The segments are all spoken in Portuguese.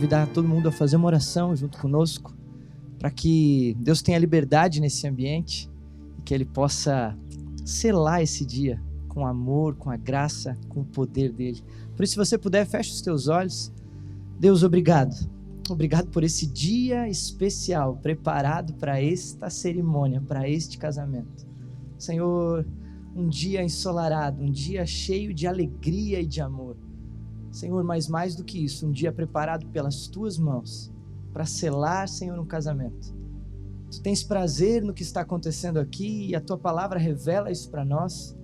convidar todo mundo a fazer uma oração junto conosco, para que Deus tenha liberdade nesse ambiente e que Ele possa selar esse dia com amor, com a graça, com o poder dEle. Por isso, se você puder, feche os teus olhos. Deus, obrigado. Obrigado por esse dia especial, preparado para esta cerimônia, para este casamento. Senhor, um dia ensolarado, um dia cheio de alegria e de amor. Senhor, mas mais do que isso, um dia preparado pelas Tuas mãos, para selar, Senhor, um casamento. Tu tens prazer no que está acontecendo aqui e a Tua palavra revela isso para nós.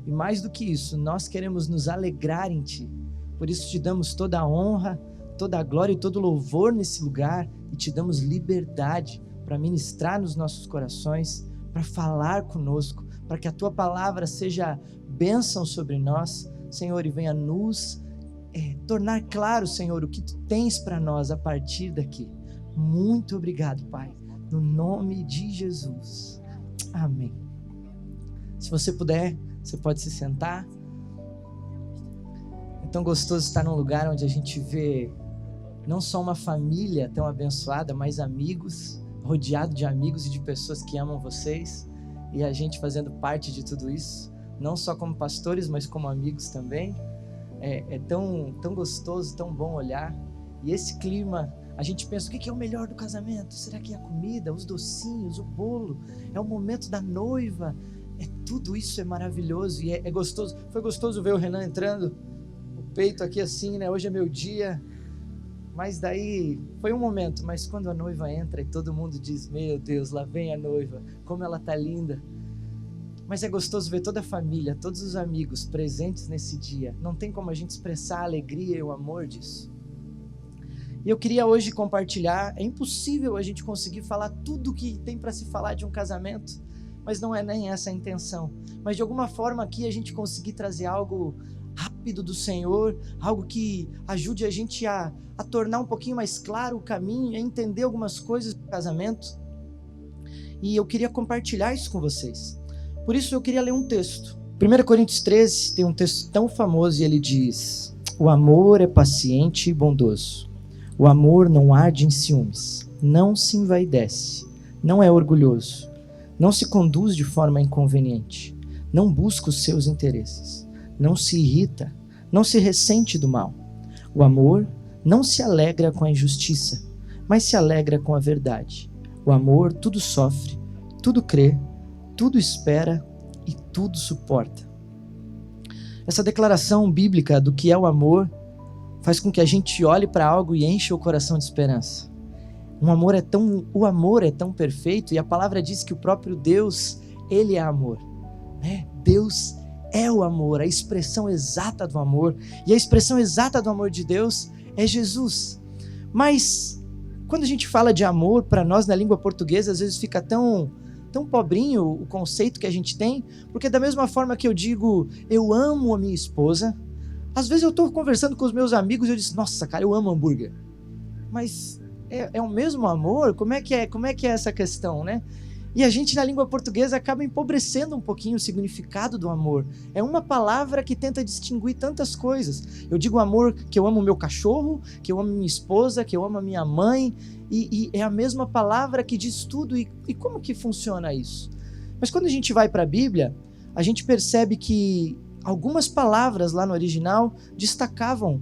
E mais do que isso, nós queremos nos alegrar em Ti. Por isso te damos toda a honra, toda a glória e todo o louvor nesse lugar e te damos liberdade para ministrar nos nossos corações, para falar conosco, para que a Tua palavra seja bênção sobre nós, Senhor, e venha nos tornar claro, Senhor, o que Tu tens para nós a partir daqui. Muito obrigado, Pai, no nome de Jesus. Amém. Se você puder, você pode se sentar. É tão gostoso estar num lugar onde a gente vê não só uma família tão abençoada, mas amigos, rodeado de amigos e de pessoas que amam vocês, e a gente fazendo parte de tudo isso, não só como pastores, mas como amigos também. É tão gostoso, tão bom olhar. E esse clima, a gente pensa, o que é o melhor do casamento? Será que é a comida, os docinhos, o bolo? É o momento da noiva? Tudo isso é maravilhoso e é gostoso. Foi gostoso ver o Renan entrando, o peito aqui assim, né? Hoje é meu dia. Mas daí, foi um momento, mas quando a noiva entra e todo mundo diz, meu Deus, lá vem a noiva, como ela tá linda. Mas é gostoso ver toda a família, todos os amigos presentes nesse dia. Não tem como a gente expressar a alegria e o amor disso. E eu queria hoje compartilhar, é impossível a gente conseguir falar tudo que tem para se falar de um casamento, mas não é nem essa a intenção. Mas de alguma forma aqui a gente conseguir trazer algo rápido do Senhor, algo que ajude a gente a tornar um pouquinho mais claro o caminho, a entender algumas coisas do casamento. E eu queria compartilhar isso com vocês. Por isso eu queria ler um texto. 1 Coríntios 13 tem um texto tão famoso e ele diz: o amor é paciente e bondoso. O amor não arde em ciúmes, não se envaidece, não é orgulhoso, não se conduz de forma inconveniente, não busca os seus interesses, não se irrita, não se ressente do mal. O amor não se alegra com a injustiça, mas se alegra com a verdade. O amor tudo sofre, tudo crê, tudo espera e tudo suporta. Essa declaração bíblica do que é o amor faz com que a gente olhe para algo e enche o coração de esperança. O amor é tão perfeito, e a palavra diz que o próprio Deus, Ele é amor, né? Deus é o amor, a expressão exata do amor, e a expressão exata do amor de Deus é Jesus. Mas quando a gente fala de amor, para nós na língua portuguesa, às vezes fica tão pobrinho o conceito que a gente tem, porque da mesma forma que eu digo, eu amo a minha esposa, às vezes eu estou conversando com os meus amigos e eu disse, nossa, cara, eu amo hambúrguer. Mas é o mesmo amor? Como é que é essa questão, né? E a gente na língua portuguesa acaba empobrecendo um pouquinho o significado do amor. É uma palavra que tenta distinguir tantas coisas. Eu digo amor, que eu amo meu cachorro, que eu amo minha esposa, que eu amo a minha mãe, e é a mesma palavra que diz tudo. E como que funciona isso? Mas quando a gente vai para a Bíblia, a gente percebe que algumas palavras lá no original destacavam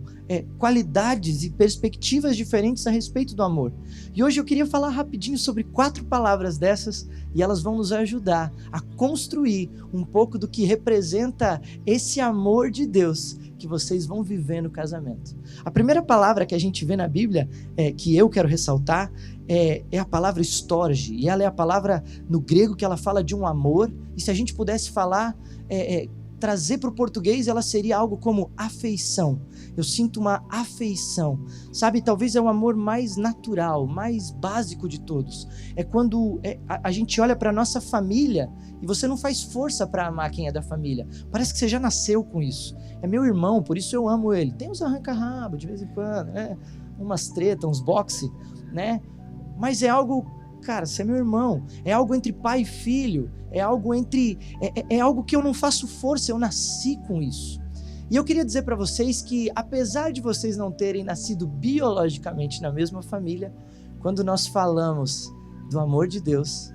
qualidades e perspectivas diferentes a respeito do amor. E hoje eu queria falar rapidinho sobre 4 palavras dessas, e elas vão nos ajudar a construir um pouco do que representa esse amor de Deus que vocês vão viver no casamento. A primeira palavra que a gente vê na Bíblia, que eu quero ressaltar, é a palavra storge, e ela é a palavra no grego que ela fala de um amor, e se a gente pudesse falar, trazer para o português, ela seria algo como afeição. Eu sinto uma afeição, sabe? Talvez é o amor mais natural, mais básico de todos. É quando a gente olha para a nossa família e você não faz força para amar quem é da família. Parece que você já nasceu com isso. É meu irmão, por isso eu amo ele. Tem uns arranca-rabo de vez em quando, né? Umas tretas, uns boxe, né? Mas é algo, cara, você é meu irmão. É algo entre pai e filho. É algo que eu não faço força, eu nasci com isso. E eu queria dizer para vocês que, apesar de vocês não terem nascido biologicamente na mesma família, quando nós falamos do amor de Deus,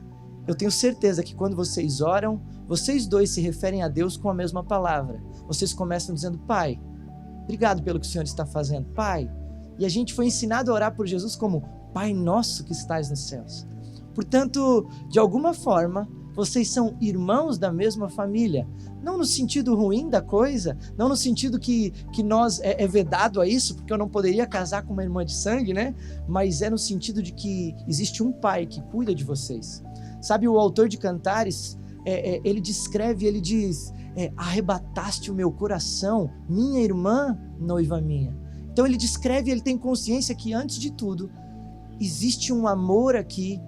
eu tenho certeza que quando vocês oram, vocês dois se referem a Deus com a mesma palavra. Vocês começam dizendo: Pai, obrigado pelo que o Senhor está fazendo, Pai. E a gente foi ensinado a orar por Jesus como Pai nosso que estás nos céus. Portanto, de alguma forma, vocês são irmãos da mesma família. Não no sentido ruim da coisa, não no sentido que nós é vedado a isso, porque eu não poderia casar com uma irmã de sangue, né? Mas é no sentido de que existe um pai que cuida de vocês. Sabe, o autor de Cantares, ele descreve, ele diz: arrebataste o meu coração, minha irmã, noiva minha. Então ele descreve, ele tem consciência que antes de tudo, existe um amor aqui,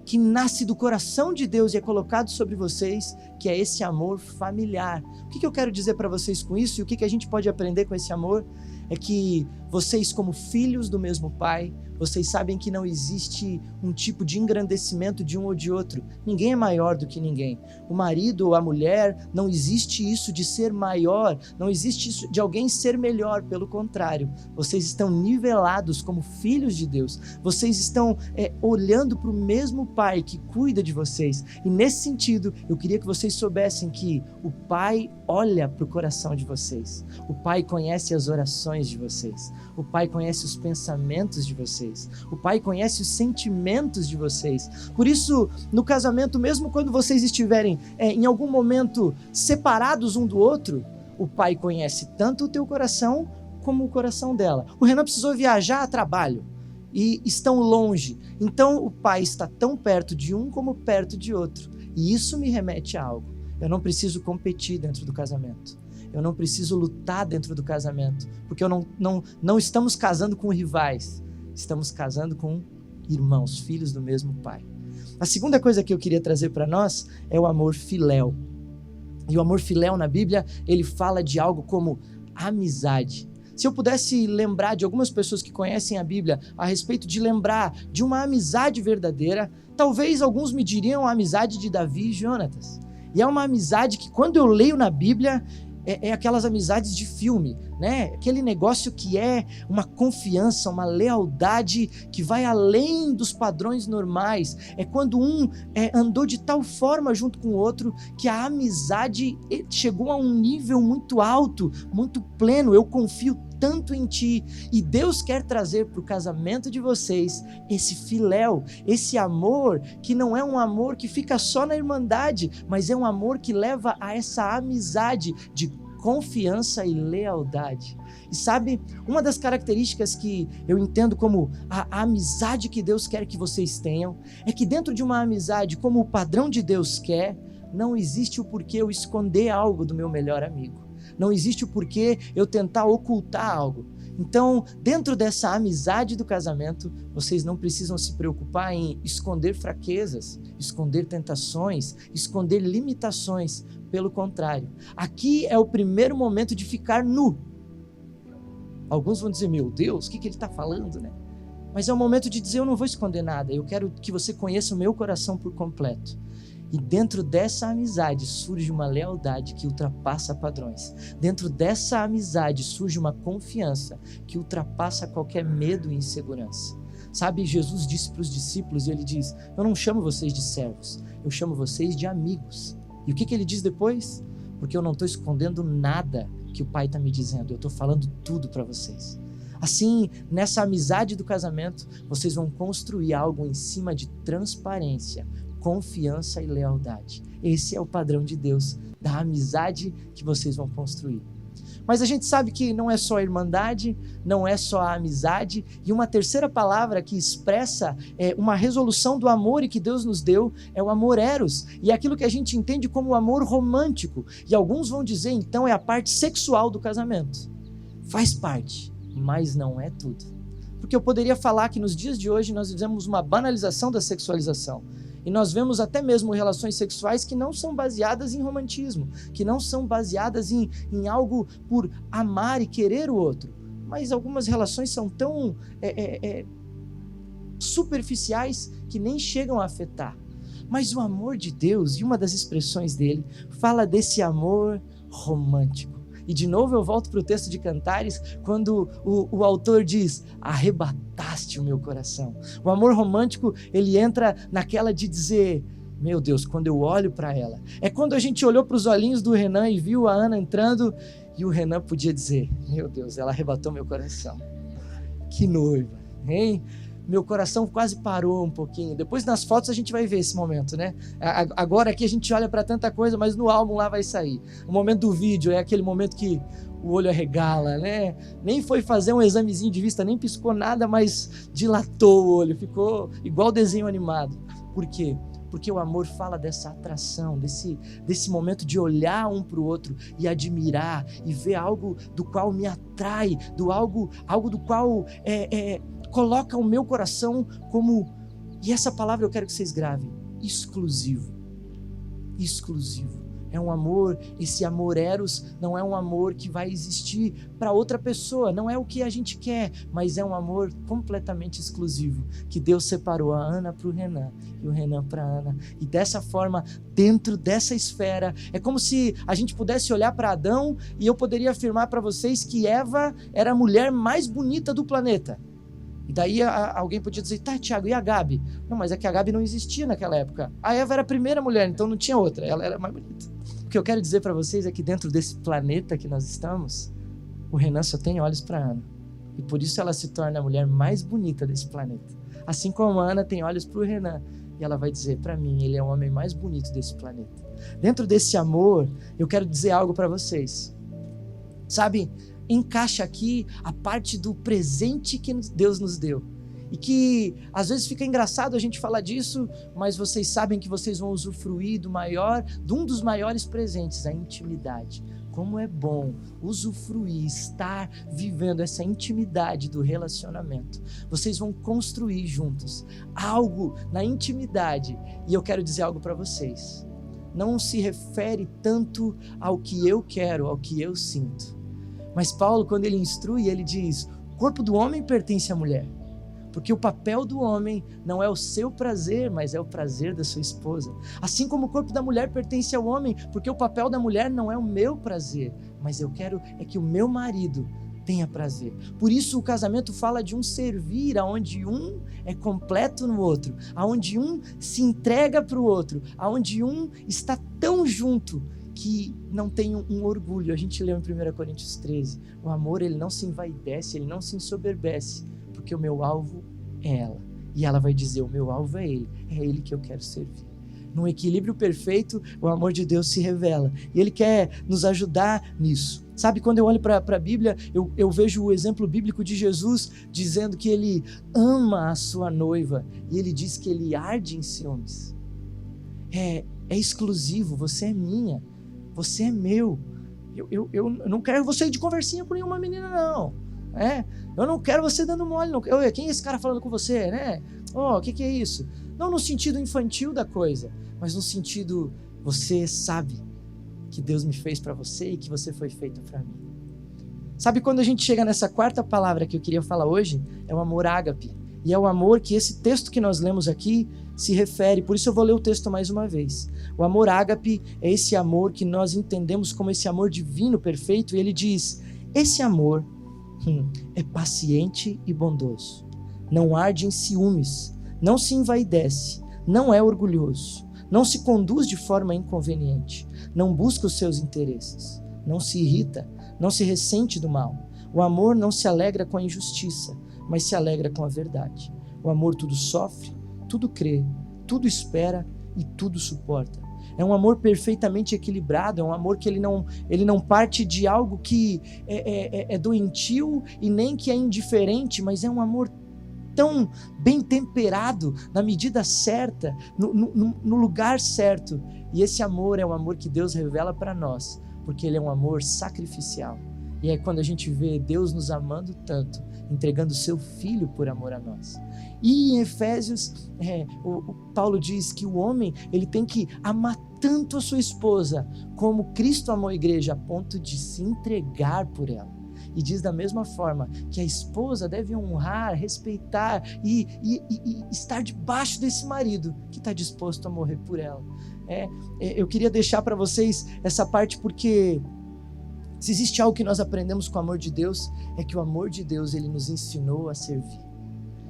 que nasce do coração de Deus e é colocado sobre vocês, que é esse amor familiar. O que eu quero dizer para vocês com isso e o que a gente pode aprender com esse amor? É que vocês, como filhos do mesmo Pai, vocês sabem que não existe um tipo de engrandecimento de um ou de outro. Ninguém é maior do que ninguém. O marido ou a mulher, não existe isso de ser maior, não existe isso de alguém ser melhor. Pelo contrário, vocês estão nivelados como filhos de Deus. Vocês estão olhando para o mesmo Pai que cuida de vocês. E nesse sentido, eu queria que vocês soubessem que o Pai olha para o coração de vocês. O Pai conhece as orações de vocês. O Pai conhece os pensamentos de vocês. O Pai conhece os sentimentos de vocês. Por isso, no casamento, mesmo quando vocês estiverem em algum momento separados um do outro, o Pai conhece tanto o teu coração como o coração dela. O Renan precisou viajar a trabalho e estão longe. Então, o Pai está tão perto de um como perto de outro. E isso me remete a algo. Eu não preciso competir dentro do casamento. Eu não preciso lutar dentro do casamento, porque não estamos casando com rivais, estamos casando com irmãos, filhos do mesmo Pai. A segunda coisa que eu queria trazer para nós é o amor filéu. E o amor filéu na Bíblia, ele fala de algo como amizade. Se eu pudesse lembrar de algumas pessoas que conhecem a Bíblia a respeito de lembrar de uma amizade verdadeira, talvez alguns me diriam a amizade de Davi e Jonatas. E é uma amizade que, quando eu leio na Bíblia, é aquelas amizades de filme, né? Aquele negócio que é uma confiança, uma lealdade que vai além dos padrões normais. É quando um andou de tal forma junto com o outro que a amizade chegou a um nível muito alto, muito pleno. Eu confio tanto em ti, e Deus quer trazer para o casamento de vocês esse filéu, esse amor que não é um amor que fica só na irmandade, mas é um amor que leva a essa amizade de confiança e lealdade. E sabe, uma das características que eu entendo como a amizade que Deus quer que vocês tenham, é que dentro de uma amizade como o padrão de Deus quer, não existe o porquê eu esconder algo do meu melhor amigo. Não existe o porquê eu tentar ocultar algo. Então, dentro dessa amizade do casamento, vocês não precisam se preocupar em esconder fraquezas, esconder tentações, esconder limitações. Pelo contrário, aqui é o primeiro momento de ficar nu. Alguns vão dizer: meu Deus, o que ele está falando, né? Mas é o momento de dizer: eu não vou esconder nada, eu quero que você conheça o meu coração por completo. E dentro dessa amizade surge uma lealdade que ultrapassa padrões. Dentro dessa amizade surge uma confiança que ultrapassa qualquer medo e insegurança. Sabe, Jesus disse para os discípulos, e ele diz: eu não chamo vocês de servos, eu chamo vocês de amigos. E o que ele diz depois? Porque eu não estou escondendo nada que o Pai está me dizendo, eu estou falando tudo para vocês. Assim, nessa amizade do casamento, vocês vão construir algo em cima de transparência, confiança e lealdade. Esse é o padrão de Deus, da amizade que vocês vão construir. Mas a gente sabe que não é só a irmandade, não é só a amizade, e uma terceira palavra que expressa uma resolução do amor e que Deus nos deu é o amor eros, e é aquilo que a gente entende como o amor romântico, e alguns vão dizer então é a parte sexual do casamento. Faz parte, mas não é tudo. Porque eu poderia falar que nos dias de hoje nós vivemos uma banalização da sexualização. E nós vemos até mesmo relações sexuais que não são baseadas em romantismo, que não são baseadas em algo por amar e querer o outro. Mas algumas relações são tão superficiais que nem chegam a afetar. Mas o amor de Deus, e uma das expressões dele, fala desse amor romântico. E de novo eu volto para o texto de Cantares, quando o autor diz: arrebataste o meu coração. O amor romântico, ele entra naquela de dizer: meu Deus, quando eu olho para ela. É quando a gente olhou para os olhinhos do Renan e viu a Ana entrando, e o Renan podia dizer: meu Deus, ela arrebatou meu coração. Que noiva, hein? Meu coração quase parou um pouquinho. Depois nas fotos a gente vai ver esse momento, né? Agora aqui a gente olha para tanta coisa, mas no álbum lá vai sair. O momento do vídeo é aquele momento que o olho arregala, né? Nem foi fazer um examezinho de vista, nem piscou nada, mas dilatou o olho, ficou igual desenho animado. Por quê? Porque o amor fala dessa atração, desse momento de olhar um para o outro e admirar e ver algo do qual me atrai, algo do qual coloca o meu coração como, e essa palavra eu quero que vocês gravem, exclusivo. Exclusivo. É um amor, esse amor eros não é um amor que vai existir para outra pessoa, não é o que a gente quer, mas é um amor completamente exclusivo, que Deus separou a Ana para o Renan e o Renan para a Ana, e dessa forma, dentro dessa esfera, é como se a gente pudesse olhar para Adão e eu poderia afirmar para vocês que Eva era a mulher mais bonita do planeta. E daí alguém podia dizer: tá, Tiago, e a Gabi? Não, mas é que a Gabi não existia naquela época. A Eva era a primeira mulher, então não tinha outra, ela era mais bonita. O que eu quero dizer para vocês é que dentro desse planeta que nós estamos, o Renan só tem olhos para Ana. E por isso ela se torna a mulher mais bonita desse planeta. Assim como a Ana tem olhos para o Renan. E ela vai dizer: para mim, ele é o homem mais bonito desse planeta. Dentro desse amor, eu quero dizer algo para vocês. Sabe, encaixa aqui a parte do presente que Deus nos deu. E que às vezes fica engraçado a gente falar disso, mas vocês sabem que vocês vão usufruir de um dos maiores presentes, a intimidade. Como é bom usufruir, estar vivendo essa intimidade do relacionamento. Vocês vão construir juntos algo na intimidade. E eu quero dizer algo para vocês. Não se refere tanto ao que eu quero, ao que eu sinto. Mas Paulo, quando ele instrui, ele diz: o corpo do homem pertence à mulher. Porque o papel do homem não é o seu prazer, mas é o prazer da sua esposa. Assim como o corpo da mulher pertence ao homem, porque o papel da mulher não é o meu prazer, mas eu quero é que o meu marido tenha prazer. Por isso o casamento fala de um servir, aonde um é completo no outro, aonde um se entrega para o outro, aonde um está tão junto que não tem um orgulho. A gente leu em 1 Coríntios 13, o amor ele não se envaidece, ele não se ensoberbece, porque o meu alvo é ela. E ela vai dizer: o meu alvo é ele que eu quero servir. Num equilíbrio perfeito, o amor de Deus se revela. E Ele quer nos ajudar nisso. Sabe, quando eu olho para a Bíblia, eu vejo o exemplo bíblico de Jesus dizendo que Ele ama a sua noiva. E Ele diz que Ele arde em ciúmes. É exclusivo, você é minha, você é meu. Eu não quero você ir de conversinha com nenhuma menina, não. Eu não quero você dando mole, não. Quem é esse cara falando com você, né? O que é isso? Não no sentido infantil da coisa, mas no sentido, você sabe que Deus me fez para você e que você foi feito para mim. Sabe, quando a gente chega nessa quarta palavra que eu queria falar hoje, é o amor ágape. E é o amor que esse texto que nós lemos aqui se refere, por isso eu vou ler o texto mais uma vez. O amor ágape é esse amor que nós entendemos como esse amor divino, perfeito, e ele diz: esse amor é paciente e bondoso, não arde em ciúmes, não se envaidece, não é orgulhoso, não se conduz de forma inconveniente, não busca os seus interesses, não se irrita, não se ressente do mal. O amor não se alegra com a injustiça, mas se alegra com a verdade. O amor tudo sofre, tudo crê, tudo espera e tudo suporta. É um amor perfeitamente equilibrado, é um amor que ele não parte de algo que é doentio e nem que é indiferente, mas é um amor tão bem temperado, na medida certa, no lugar certo. E esse amor é um amor que Deus revela para nós, porque ele é um amor sacrificial. E é quando a gente vê Deus nos amando tanto, entregando o seu Filho por amor a nós. E em Efésios, o Paulo diz que o homem ele tem que amar tanto a sua esposa, como Cristo amou a igreja, a ponto de se entregar por ela. E diz da mesma forma que a esposa deve honrar, respeitar e estar debaixo desse marido que está disposto a morrer por ela. Eu queria deixar para vocês essa parte porque Se existe algo que nós aprendemos com o amor de Deus, é que o amor de Deus, ele nos ensinou a servir.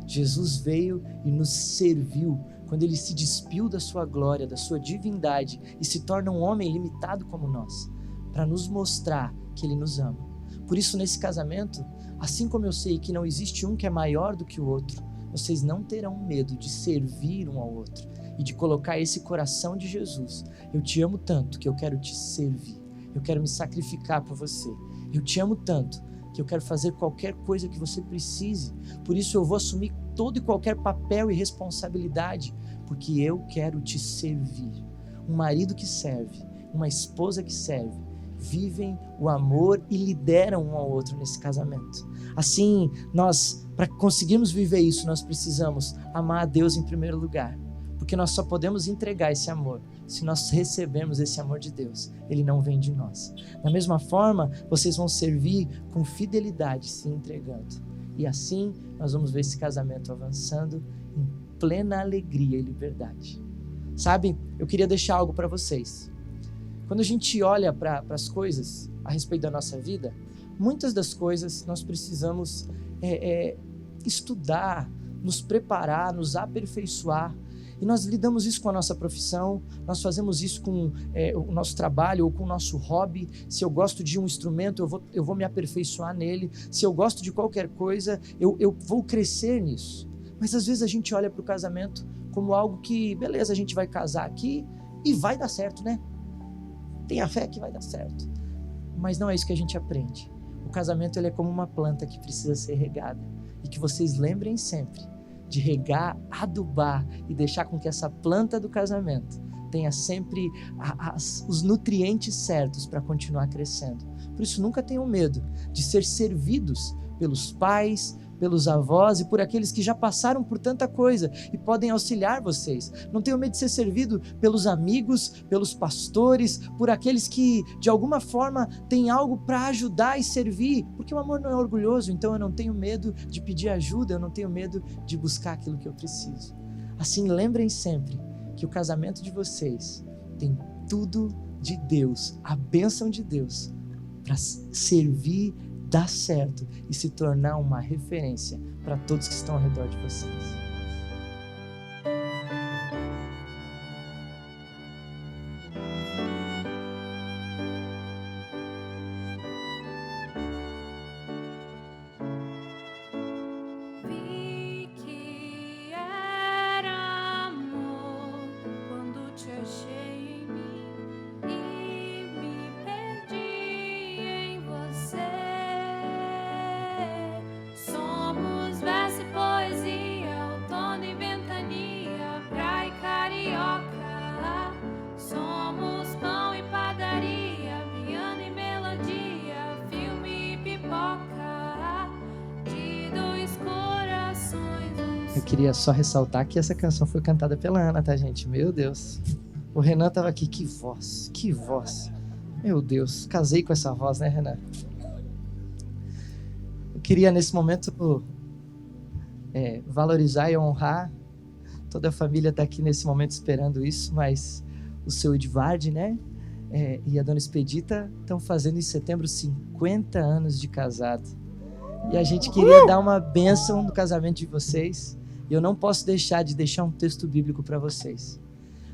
Jesus veio e nos serviu quando ele se despiu da sua glória, da sua divindade e se torna um homem limitado como nós, para nos mostrar que ele nos ama. Por isso, nesse casamento, assim como eu sei que não existe um que é maior do que o outro, vocês não terão medo de servir um ao outro e de colocar esse coração de Jesus. Eu te amo tanto que eu quero te servir. Eu quero me sacrificar por você. Eu te amo tanto que eu quero fazer qualquer coisa que você precise. Por isso eu vou assumir todo e qualquer papel e responsabilidade, porque eu quero te servir. Um marido que serve, uma esposa que serve, vivem o amor e lideram um ao outro nesse casamento. Assim, para conseguirmos viver isso, nós precisamos amar a Deus em primeiro lugar, porque nós só podemos entregar esse amor se nós recebemos esse amor de Deus. Ele não vem de nós. Da mesma forma, vocês vão servir com fidelidade, se entregando. E assim, nós vamos ver esse casamento avançando em plena alegria e liberdade. Sabe, eu queria deixar algo para vocês. Quando a gente olha para as coisas a respeito da nossa vida, muitas das coisas nós precisamos estudar, nos preparar, nos aperfeiçoar. E nós lidamos isso com a nossa profissão, nós fazemos isso com o nosso trabalho ou com o nosso hobby. Se eu gosto de um instrumento, eu vou me aperfeiçoar nele. Se eu gosto de qualquer coisa, eu vou crescer nisso. Mas às vezes a gente olha para o casamento como algo que, beleza, a gente vai casar aqui e vai dar certo, né? Tenha fé que vai dar certo. Mas não é isso que a gente aprende. O casamento, ele é como uma planta que precisa ser regada. E que vocês lembrem sempre de regar, adubar e deixar com que essa planta do casamento tenha sempre os nutrientes certos para continuar crescendo. Por isso, nunca tenham medo de ser servidos pelos pais, pelos avós e por aqueles que já passaram por tanta coisa e podem auxiliar vocês. Não tenham medo de ser servido pelos amigos, pelos pastores, por aqueles que de alguma forma têm algo para ajudar e servir, porque o amor não é orgulhoso, então eu não tenho medo de pedir ajuda, eu não tenho medo de buscar aquilo que eu preciso. Assim, lembrem sempre que o casamento de vocês tem tudo de Deus, a bênção de Deus, para servir, dar certo e se tornar uma referência para todos que estão ao redor de vocês. Vi que era amor quando te achei em mim e me perdi em você. Somos verso e poesia, outono e ventania, praia e carioca. Somos pão e padaria, piano e melodia, filme e pipoca, de dois corações. Eu queria só ressaltar que essa canção foi cantada pela Ana, tá, gente? Meu Deus. O Renan tava aqui, que voz, que voz. Meu Deus, casei com essa voz, né, Renan? Eu queria, nesse momento, valorizar e honrar. Toda a família tá aqui nesse momento esperando isso, mas o seu Edvard, né, e a dona Expedita estão fazendo em setembro 50 anos de casado. E a gente queria dar uma bênção no casamento de vocês. E eu não posso deixar de deixar um texto bíblico para vocês.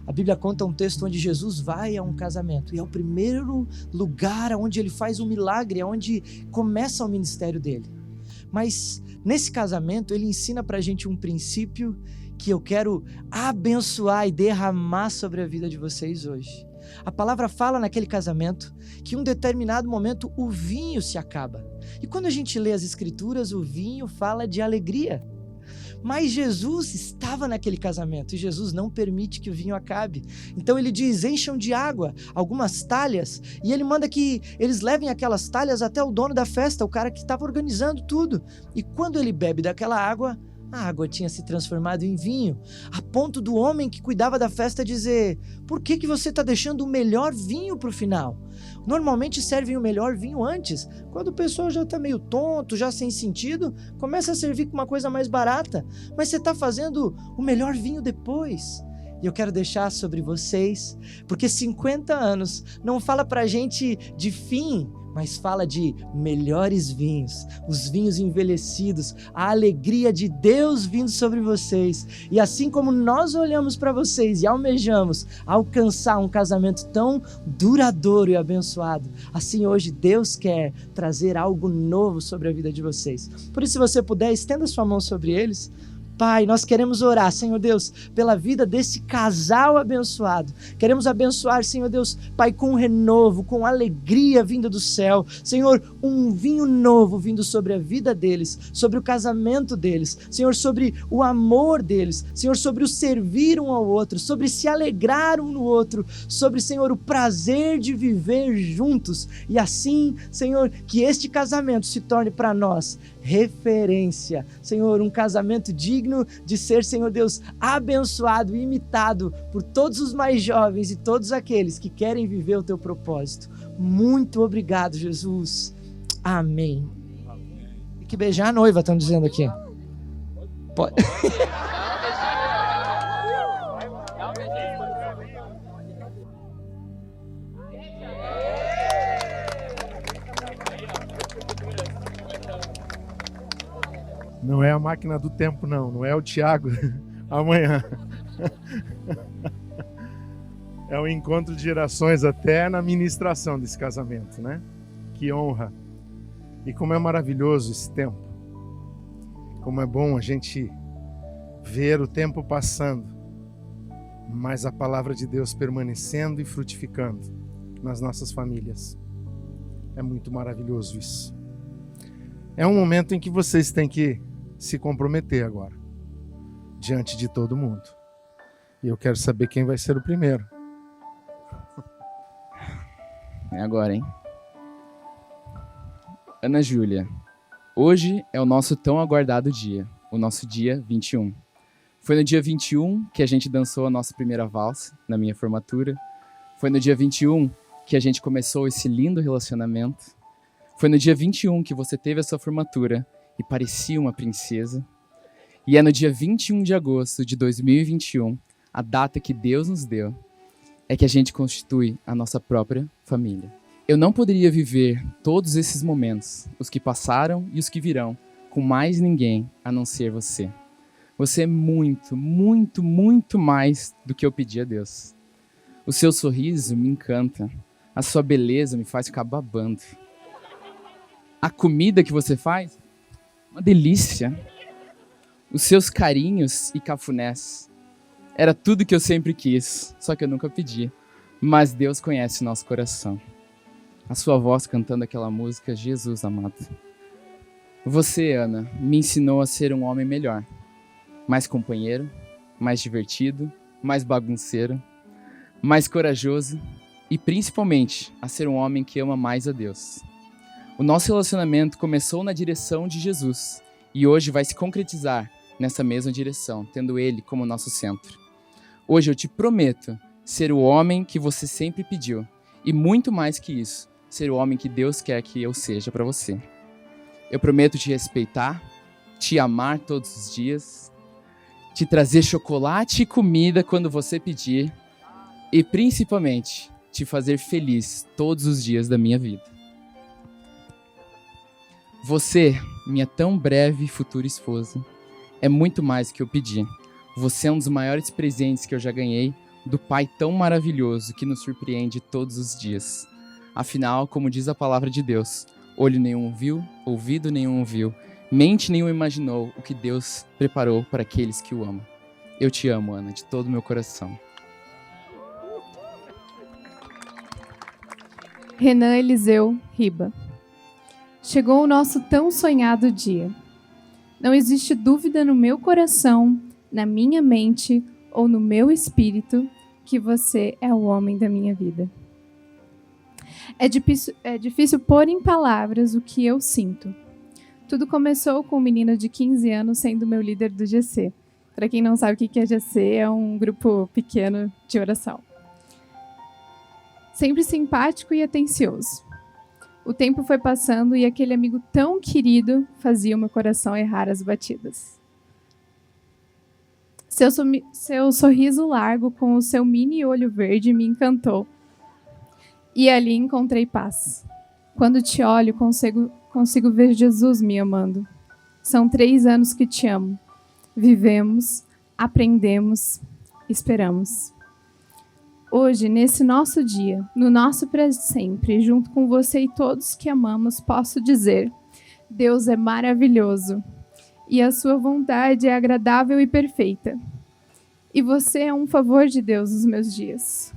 A Bíblia conta um texto onde Jesus vai a um casamento. E é o primeiro lugar onde ele faz um milagre, é onde começa o ministério dele. Mas nesse casamento ele ensina para a gente um princípio que eu quero abençoar e derramar sobre a vida de vocês hoje. A palavra fala naquele casamento que em um determinado momento o vinho se acaba. E quando a gente lê as escrituras, o vinho fala de alegria. Mas Jesus estava naquele casamento e Jesus não permite que o vinho acabe. Então ele diz, encham de água algumas talhas, e ele manda que eles levem aquelas talhas até o dono da festa, o cara que estava organizando tudo. E quando ele bebe daquela água, a água tinha se transformado em vinho, a ponto do homem que cuidava da festa dizer, por que você está deixando o melhor vinho para o final? Normalmente servem o melhor vinho antes, quando o pessoal já está meio tonto, já sem sentido, começa a servir com uma coisa mais barata, mas você está fazendo o melhor vinho depois. E eu quero deixar sobre vocês, porque 50 anos não fala pra gente de fim, mas fala de melhores vinhos, os vinhos envelhecidos, a alegria de Deus vindo sobre vocês. E assim como nós olhamos para vocês e almejamos alcançar um casamento tão duradouro e abençoado, assim hoje Deus quer trazer algo novo sobre a vida de vocês. Por isso, se você puder, estenda sua mão sobre eles. Pai, nós queremos orar, Senhor Deus, pela vida desse casal abençoado. Queremos abençoar, Senhor Deus, Pai, com renovo, com alegria vinda do céu. Senhor, um vinho novo vindo sobre a vida deles, sobre o casamento deles. Senhor, sobre o amor deles. Senhor, sobre o servir um ao outro, sobre se alegrar um no outro, sobre, Senhor, o prazer de viver juntos. E assim, Senhor, que este casamento se torne para nós referência. Senhor, um casamento digno de ser, Senhor Deus, abençoado e imitado por todos os mais jovens e todos aqueles que querem viver o teu propósito. Muito obrigado, Jesus. Amém. Tem que beijar a noiva, estão dizendo aqui. Pode. Não é a máquina do tempo, não é o Tiago amanhã. É um encontro de gerações até na ministração desse casamento, né? Que honra. E como é maravilhoso esse tempo. Como é bom a gente ver o tempo passando, mas a palavra de Deus permanecendo e frutificando nas nossas famílias. É muito maravilhoso isso. É um momento em que vocês têm que se comprometer agora, diante de todo mundo. E eu quero saber quem vai ser o primeiro. É agora, hein? Ana Júlia, hoje é o nosso tão aguardado dia, o nosso dia 21. Foi no dia 21 que a gente dançou a nossa primeira valsa, na minha formatura. Foi no dia 21 que a gente começou esse lindo relacionamento. Foi no dia 21 que você teve a sua formatura e parecia uma princesa. E é no dia 21 de agosto de 2021, a data que Deus nos deu, é que a gente constitui a nossa própria família. Eu não poderia viver todos esses momentos, os que passaram e os que virão, com mais ninguém a não ser você. Você é muito, muito, muito mais do que eu pedi a Deus. O seu sorriso me encanta, a sua beleza me faz ficar babando. A comida que você faz, uma delícia. Os seus carinhos e cafunés. Era tudo que eu sempre quis, só que eu nunca pedi. Mas Deus conhece o nosso coração. A sua voz cantando aquela música, Jesus amado. Você, Ana, me ensinou a ser um homem melhor. Mais companheiro, mais divertido, mais bagunceiro, mais corajoso e principalmente a ser um homem que ama mais a Deus. O nosso relacionamento começou na direção de Jesus e hoje vai se concretizar nessa mesma direção, tendo Ele como nosso centro. Hoje eu te prometo ser o homem que você sempre pediu e muito mais que isso, ser o homem que Deus quer que eu seja para você. Eu prometo te respeitar, te amar todos os dias, te trazer chocolate e comida quando você pedir e principalmente te fazer feliz todos os dias da minha vida. Você, minha tão breve e futura esposa, é muito mais do que eu pedi. Você é um dos maiores presentes que eu já ganhei do Pai tão maravilhoso que nos surpreende todos os dias. Afinal, como diz a palavra de Deus, olho nenhum viu, ouvido nenhum ouviu, mente nenhum imaginou o que Deus preparou para aqueles que o amam. Eu te amo, Ana, de todo o meu coração. Renan Eliseu Riba. Chegou o nosso tão sonhado dia. Não existe dúvida no meu coração, na minha mente ou no meu espírito que você é o homem da minha vida. É difícil pôr em palavras o que eu sinto. Tudo começou com um menino de 15 anos sendo meu líder do GC. Para quem não sabe o que é GC, é um grupo pequeno de oração. Sempre simpático e atencioso. O tempo foi passando e aquele amigo tão querido fazia o meu coração errar as batidas. Seu sorriso largo com o seu mini olho verde me encantou. E ali encontrei paz. Quando te olho, consigo ver Jesus me amando. São 3 anos que te amo. Vivemos, aprendemos, esperamos. Hoje, nesse nosso dia, no nosso para sempre, junto com você e todos que amamos, posso dizer: Deus é maravilhoso e a sua vontade é agradável e perfeita. E você é um favor de Deus nos meus dias.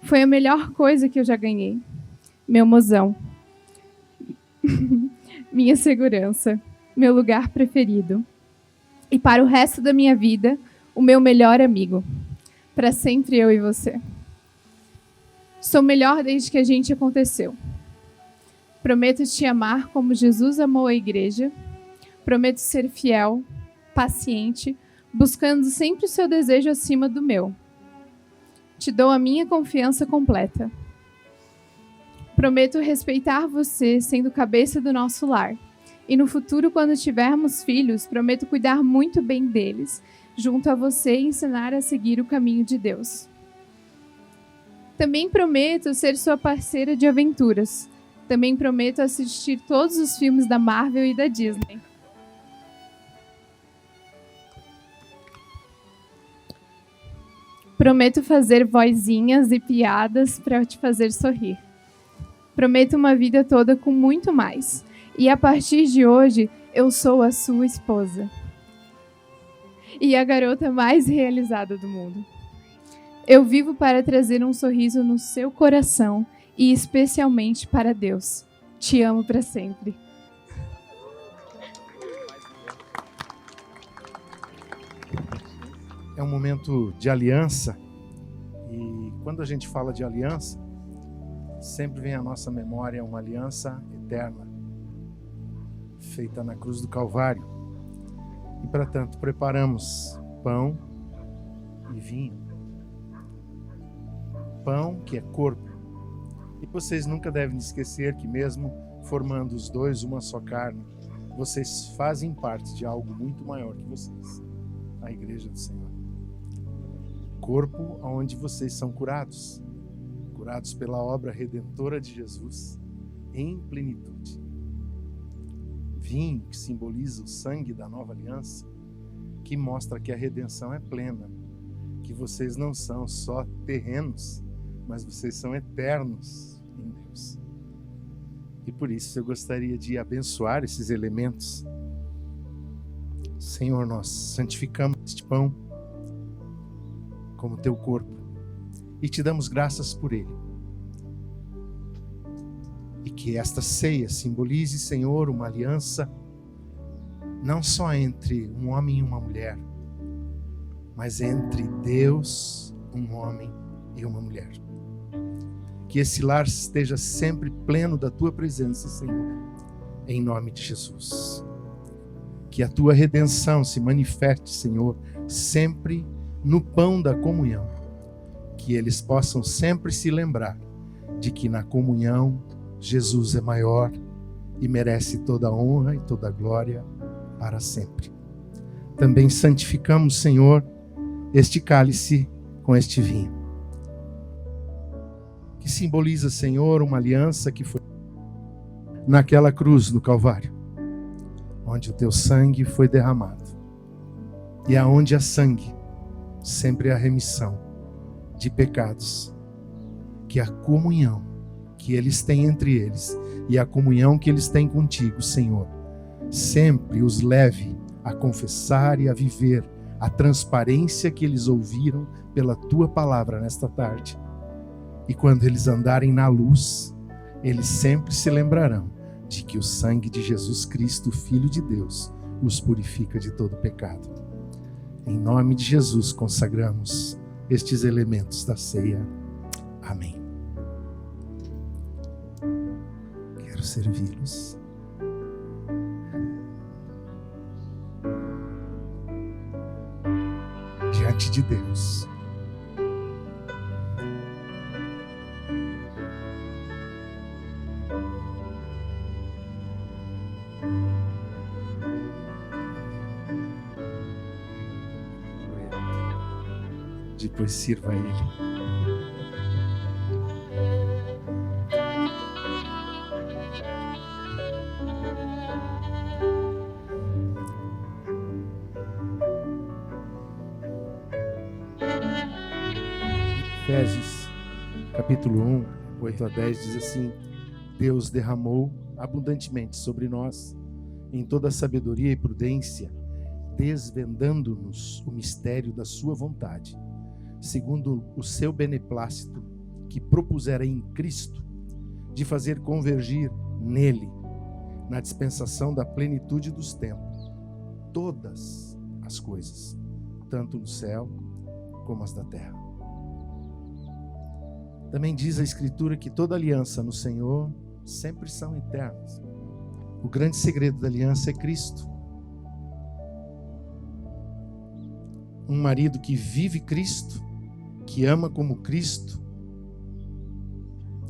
Foi a melhor coisa que eu já ganhei. Meu mozão. Minha segurança. Meu lugar preferido. E para o resto da minha vida, o meu melhor amigo. Para sempre eu e você. Sou melhor desde que a gente aconteceu. Prometo te amar como Jesus amou a igreja. Prometo ser fiel, paciente, buscando sempre o seu desejo acima do meu. Te dou a minha confiança completa. Prometo respeitar você sendo cabeça do nosso lar. E no futuro, quando tivermos filhos, prometo cuidar muito bem deles, junto a você e ensinar a seguir o caminho de Deus. Também prometo ser sua parceira de aventuras. Também prometo assistir todos os filmes da Marvel e da Disney. Prometo fazer vozinhas e piadas para te fazer sorrir. Prometo uma vida toda com muito mais. E a partir de hoje, eu sou a sua esposa. E a garota mais realizada do mundo. Eu vivo para trazer um sorriso no seu coração e especialmente para Deus. Te amo para sempre. É um momento de aliança, e quando a gente fala de aliança, sempre vem à nossa memória uma aliança eterna, feita na cruz do Calvário. E para tanto, preparamos pão e vinho. Pão, que é corpo. E vocês nunca devem esquecer que mesmo formando os dois uma só carne, vocês fazem parte de algo muito maior que vocês, a Igreja do Senhor. Corpo onde vocês são curados pela obra redentora de Jesus em plenitude. Vinho, que simboliza o sangue da nova aliança, que mostra que a redenção é plena, que vocês não são só terrenos, mas vocês são eternos em Deus. E por isso eu gostaria de abençoar esses elementos. Senhor, nós santificamos este pão como teu corpo e te damos graças por ele. E que esta ceia simbolize, Senhor, uma aliança não só entre um homem e uma mulher, mas entre Deus, um homem e uma mulher. Que esse lar esteja sempre pleno da tua presença, Senhor, em nome de Jesus. Que a tua redenção se manifeste, Senhor, sempre no pão da comunhão, que eles possam sempre se lembrar de que na comunhão Jesus é maior e merece toda a honra e toda a glória para sempre. Também santificamos, Senhor, este cálice com este vinho, que simboliza, Senhor, uma aliança que foi naquela cruz do Calvário, onde o teu sangue foi derramado, e aonde há sangue sempre a remissão de pecados, que a comunhão que eles têm entre eles e a comunhão que eles têm contigo, Senhor, sempre os leve a confessar e a viver a transparência que eles ouviram pela tua palavra nesta tarde. E quando eles andarem na luz, eles sempre se lembrarão de que o sangue de Jesus Cristo, Filho de Deus, os purifica de todo pecado. Em nome de Jesus, consagramos estes elementos da ceia. Amém. Quero servi-los. Diante de Deus. depois sirva a Ele. Efésios, capítulo 1, 8 a 10, diz assim: Deus derramou abundantemente sobre nós, em toda sabedoria e prudência, desvendando-nos o mistério da sua vontade, segundo o seu beneplácito, que propusera em Cristo, de fazer convergir nele, na dispensação da plenitude dos tempos, todas as coisas, tanto no céu como as da terra. Também diz a Escritura que toda aliança no Senhor sempre são eternas. O grande segredo da aliança é Cristo. Um marido que vive Cristo, que ama como Cristo,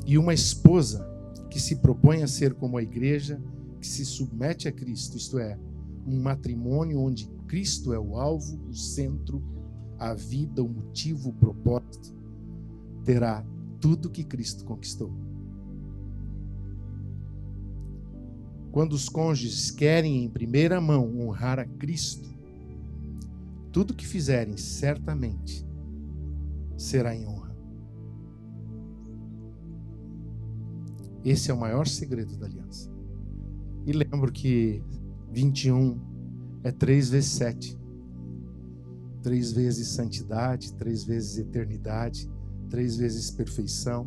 e uma esposa que se propõe a ser como a igreja, que se submete a Cristo, isto é, um matrimônio onde Cristo é o alvo, o centro, a vida, o motivo, o propósito, terá tudo que Cristo conquistou. Quando os cônjuges querem em primeira mão honrar a Cristo, tudo que fizerem certamente será em honra. Esse é o maior segredo da aliança. E lembro que 21 é 3 vezes 7. 3 vezes santidade, 3 vezes eternidade, 3 vezes perfeição,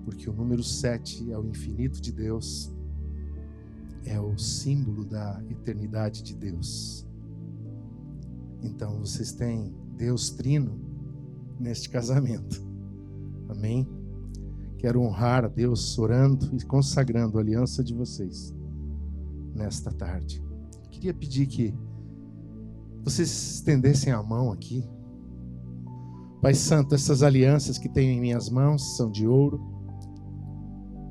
porque o número 7 é o infinito de Deus, é o símbolo da eternidade de Deus. Então vocês têm Deus trino neste casamento. Amém? Quero honrar a Deus orando e consagrando a aliança de vocês nesta tarde. Queria pedir que vocês estendessem a mão aqui. Pai Santo, essas alianças que tenho em minhas mãos são de ouro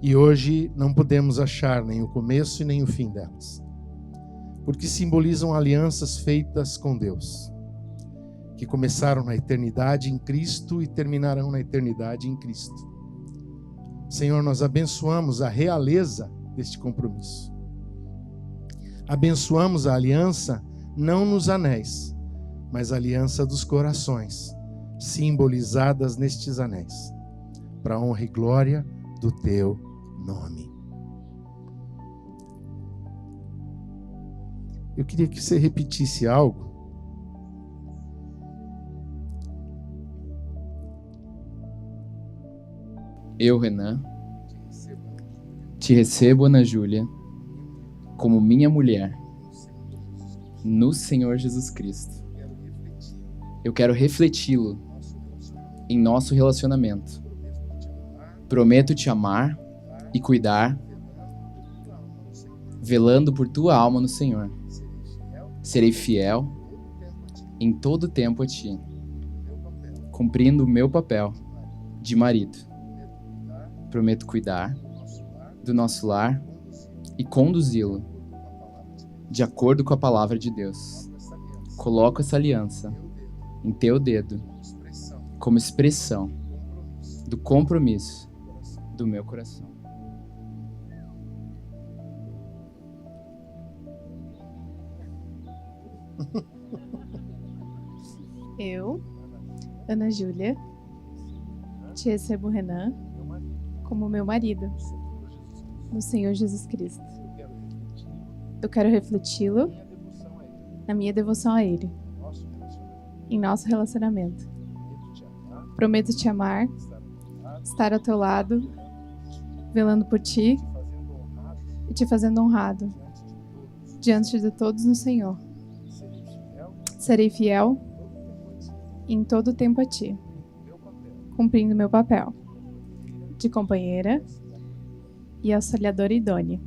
e hoje não podemos achar nem o começo e nem o fim delas, porque simbolizam alianças feitas com Deus, que começaram na eternidade em Cristo e terminarão na eternidade em Cristo. Senhor, nós abençoamos a realeza deste compromisso. Abençoamos a aliança não nos anéis, mas a aliança dos corações, simbolizadas nestes anéis, para a honra e glória do teu nome. Eu queria que você repetisse algo. Eu, Renan, te recebo, Ana Júlia, como minha mulher, no Senhor Jesus Cristo. Eu quero refleti-lo em nosso relacionamento. Prometo te amar e cuidar, velando por tua alma no Senhor. Serei fiel em todo tempo a ti, cumprindo o meu papel de marido. Prometo cuidar do nosso lar e conduzi-lo de acordo com a palavra de Deus. Coloco essa aliança em teu dedo como expressão do compromisso do meu coração. Eu, Ana Júlia, te recebo, Renan, como meu marido, no Senhor Jesus Cristo. Eu quero refleti-lo na minha devoção a Ele, em nosso relacionamento. Prometo te amar, estar ao teu lado, velando por ti e te fazendo honrado diante de todos no Senhor. Serei fiel em todo o tempo a ti, cumprindo meu papel de companheira e auxiliadora idônea.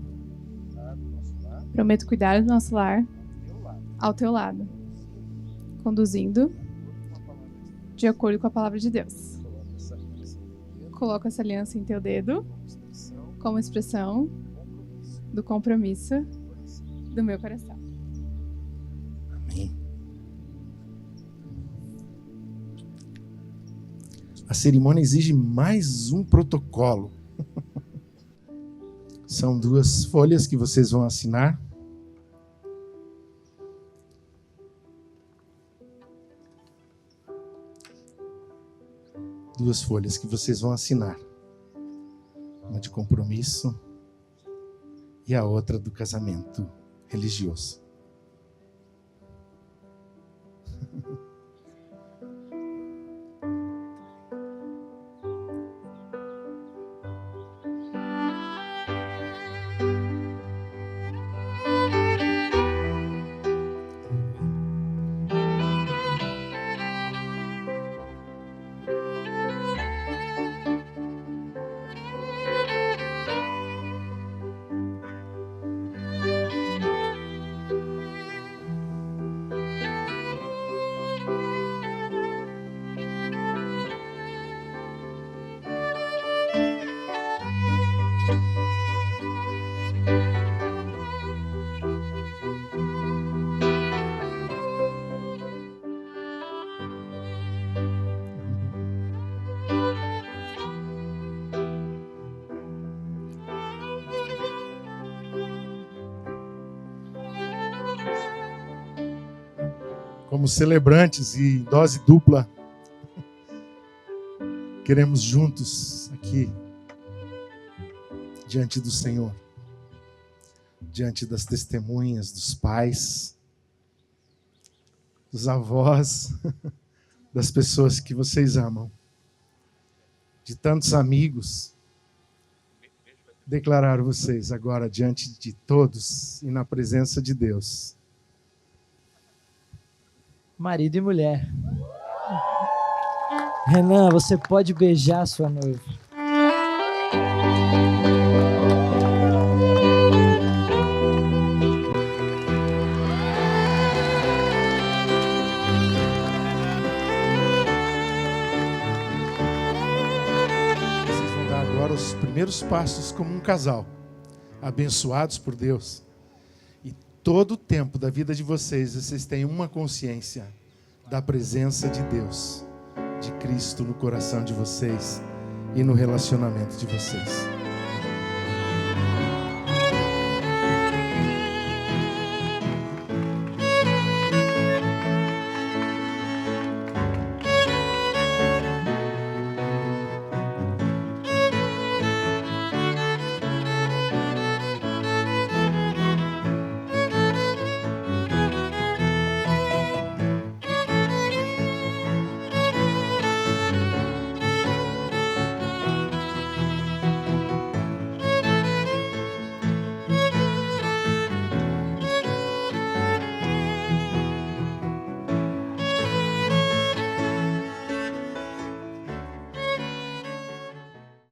Prometo cuidar do nosso lar ao teu lado, conduzindo de acordo com a palavra de Deus. Coloco essa aliança em teu dedo como expressão do compromisso do meu coração. Amém. A cerimônia exige mais um protocolo. São 2 folhas que vocês vão assinar. Duas folhas que vocês vão assinar. Uma de compromisso e a outra do casamento religioso. Como celebrantes e em dose dupla, queremos juntos aqui, diante do Senhor, diante das testemunhas, dos pais, dos avós, das pessoas que vocês amam, de tantos amigos, declarar vocês agora diante de todos e na presença de Deus. Marido e mulher. Renan, você pode beijar sua noiva. Vocês vão dar agora os primeiros passos como um casal, abençoados por Deus. Todo o tempo da vida de vocês têm uma consciência da presença de Deus, de Cristo no coração de vocês e no relacionamento de vocês.